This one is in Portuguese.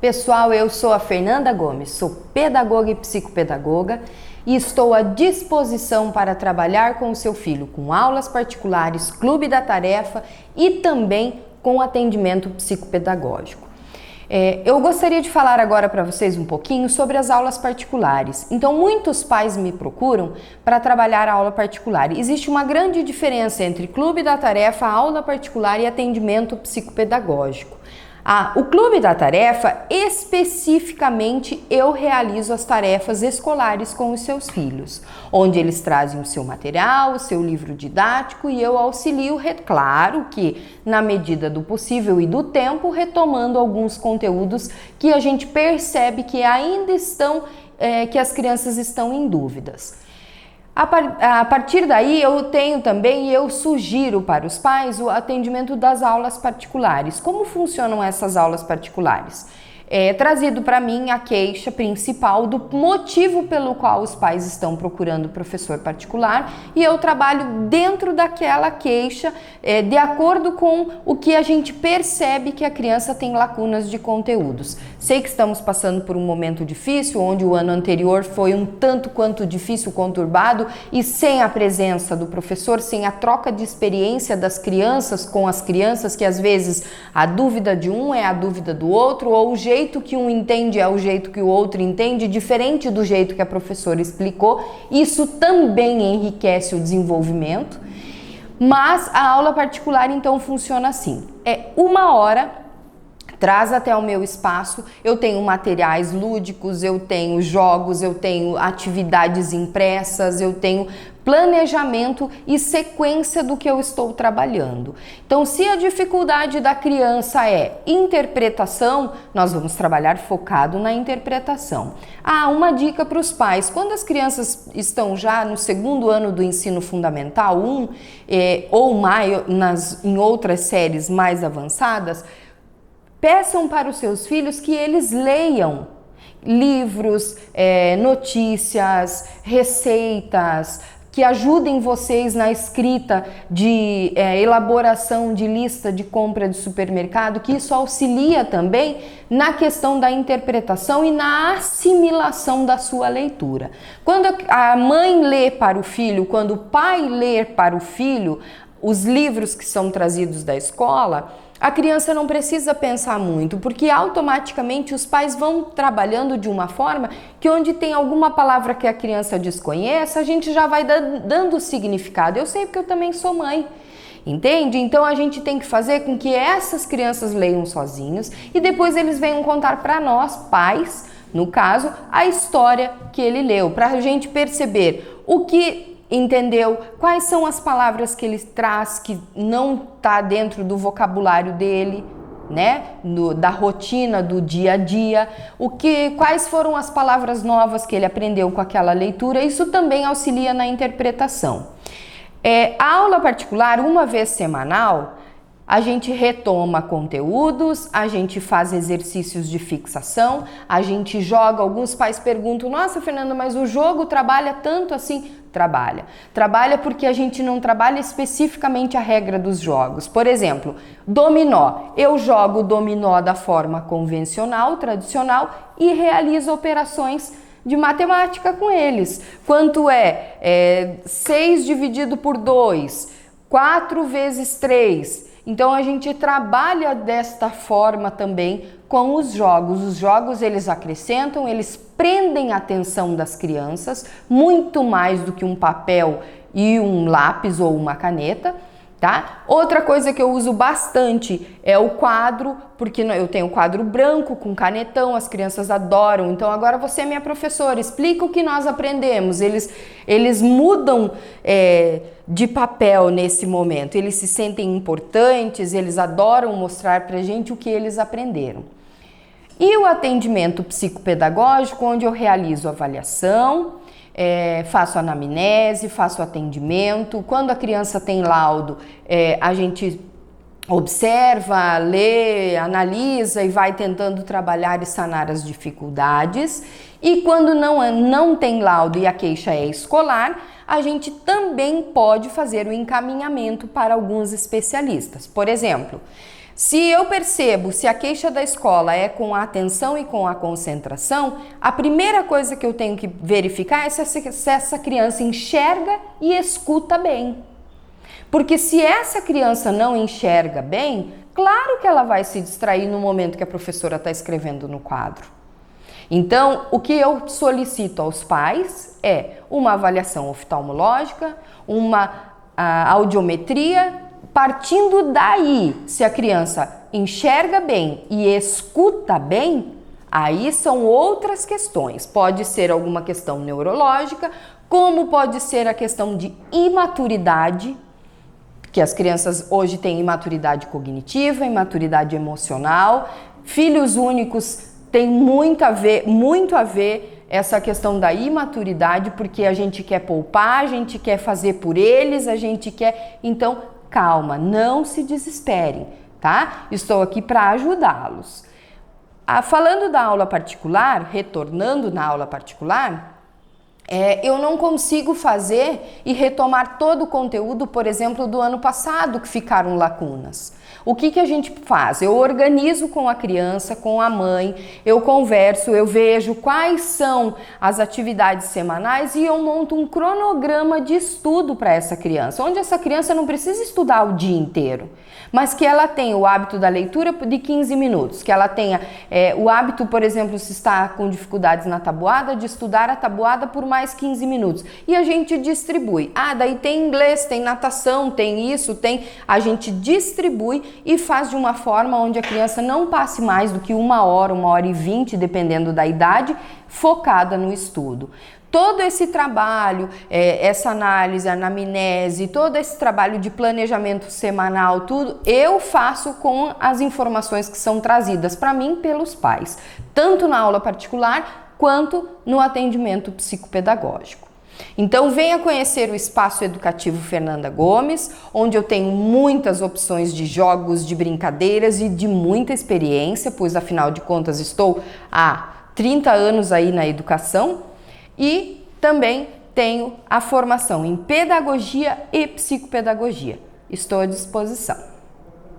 Pessoal, eu sou a Fernanda Gomes, sou pedagoga e psicopedagoga e estou à disposição para trabalhar com o seu filho com aulas particulares, clube da tarefa e também com atendimento psicopedagógico. Eu gostaria de falar agora para vocês um pouquinho sobre as aulas particulares. Então, muitos pais me procuram para trabalhar a aula particular. Existe uma grande diferença entre clube da tarefa, aula particular e atendimento psicopedagógico. O clube da tarefa, especificamente, eu realizo as tarefas escolares com os seus filhos, onde eles trazem o seu material, o seu livro didático e eu auxilio, claro que na medida do possível e do tempo, retomando alguns conteúdos que a gente percebe que ainda estão, que as crianças estão em dúvidas. A partir daí eu tenho também e eu sugiro para os pais o atendimento das aulas particulares. Como funcionam essas aulas particulares? É trazido para mim a queixa principal do motivo pelo qual os pais estão procurando professor particular e eu trabalho dentro daquela queixa de acordo com o que a gente percebe que a criança tem lacunas de conteúdos. Sei que estamos passando por um momento difícil, onde o ano anterior foi um tanto quanto difícil, conturbado e sem a presença do professor, sem a troca de experiência das crianças com as crianças, que às vezes a dúvida de um é a dúvida do outro ou o jeito que um entende é o jeito que o outro entende, diferente do jeito que a professora explicou. Isso também enriquece o desenvolvimento, mas a aula particular então funciona assim, é 1 hora, traz até o meu espaço, eu tenho materiais lúdicos, eu tenho jogos, eu tenho atividades impressas, eu tenho planejamento e sequência do que eu estou trabalhando. Então, se a dificuldade da criança é interpretação, nós vamos trabalhar focado na interpretação. Uma dica para os pais, quando as crianças estão já no 2º ano do ensino fundamental 1 ou mais, em outras séries mais avançadas, peçam para os seus filhos que eles leiam livros, notícias, receitas, que ajudem vocês na escrita de elaboração de lista de compra de supermercado, que isso auxilia também na questão da interpretação e na assimilação da sua leitura. Quando a mãe lê para o filho, quando o pai lê para o filho os livros que são trazidos da escola, a criança não precisa pensar muito, porque automaticamente os pais vão trabalhando de uma forma que onde tem alguma palavra que a criança desconhece, a gente já vai dando significado. Eu sei porque eu também sou mãe, entende? Então a gente tem que fazer com que essas crianças leiam sozinhos e depois eles venham contar para nós, pais, no caso, a história que ele leu, para a gente perceber o que entendeu, quais são as palavras que ele traz que não está dentro do vocabulário dele, né? Da rotina do dia a dia, quais foram as palavras novas que ele aprendeu com aquela leitura. Isso também auxilia na interpretação. A aula particular, uma vez semanal, a gente retoma conteúdos, a gente faz exercícios de fixação, a gente joga. Alguns pais perguntam: nossa, Fernanda, mas o jogo trabalha tanto assim? Trabalha porque a gente não trabalha especificamente a regra dos jogos. Por exemplo, dominó. Eu jogo o dominó da forma convencional, tradicional e realizo operações de matemática com eles. Quanto é 6 dividido por 2? 4 vezes 3? Então a gente trabalha desta forma também com os jogos. Os jogos, eles acrescentam, eles prendem a atenção das crianças muito mais do que um papel e um lápis ou uma caneta, tá? Outra coisa que eu uso bastante é o quadro, porque eu tenho quadro branco com canetão, as crianças adoram. Então agora você é minha professora, explica o que nós aprendemos. Eles mudam de papel nesse momento, eles se sentem importantes, eles adoram mostrar pra gente o que eles aprenderam. E o atendimento psicopedagógico, onde eu realizo avaliação, faço anamnese, faço atendimento. Quando a criança tem laudo, a gente observa, lê, analisa e vai tentando trabalhar e sanar as dificuldades. E quando não tem laudo e a queixa é escolar, a gente também pode fazer o encaminhamento para alguns especialistas. Por exemplo, Se eu percebo se a queixa da escola é com a atenção e com a concentração, a primeira coisa que eu tenho que verificar é se essa criança enxerga e escuta bem. Porque se essa criança não enxerga bem, claro que ela vai se distrair no momento que a professora está escrevendo no quadro. Então, o que eu solicito aos pais é uma avaliação oftalmológica, uma audiometria. Partindo daí, se a criança enxerga bem e escuta bem, aí são outras questões. Pode ser alguma questão neurológica, como pode ser a questão de imaturidade, que as crianças hoje têm imaturidade cognitiva, imaturidade emocional. Filhos únicos têm muito a ver essa questão da imaturidade, porque a gente quer poupar, a gente quer fazer por eles, a gente quer... Então, calma, não se desesperem, tá? Estou aqui para ajudá-los. Falando da aula particular, retornando na aula particular, eu não consigo fazer e retomar todo o conteúdo, por exemplo, do ano passado, que ficaram lacunas. O que a gente faz? Eu organizo com a criança, com a mãe, eu converso, eu vejo quais são as atividades semanais e eu monto um cronograma de estudo para essa criança, onde essa criança não precisa estudar o dia inteiro, mas que ela tenha o hábito da leitura de 15 minutos, que ela tenha o hábito, por exemplo, se está com dificuldades na tabuada, de estudar a tabuada por mais 15 minutos. E a gente distribui. Daí tem inglês, tem natação, tem isso, a gente distribui e faz de uma forma onde a criança não passe mais do que 1 hora e 20, dependendo da idade, focada no estudo. Todo esse trabalho, essa análise, anamnese, todo esse trabalho de planejamento semanal, tudo, eu faço com as informações que são trazidas para mim pelos pais, tanto na aula particular quanto no atendimento psicopedagógico. Então venha conhecer o Espaço Educativo Fernanda Gomes, onde eu tenho muitas opções de jogos, de brincadeiras e de muita experiência, pois afinal de contas estou há 30 anos aí na educação e também tenho a formação em pedagogia e psicopedagogia. Estou à disposição.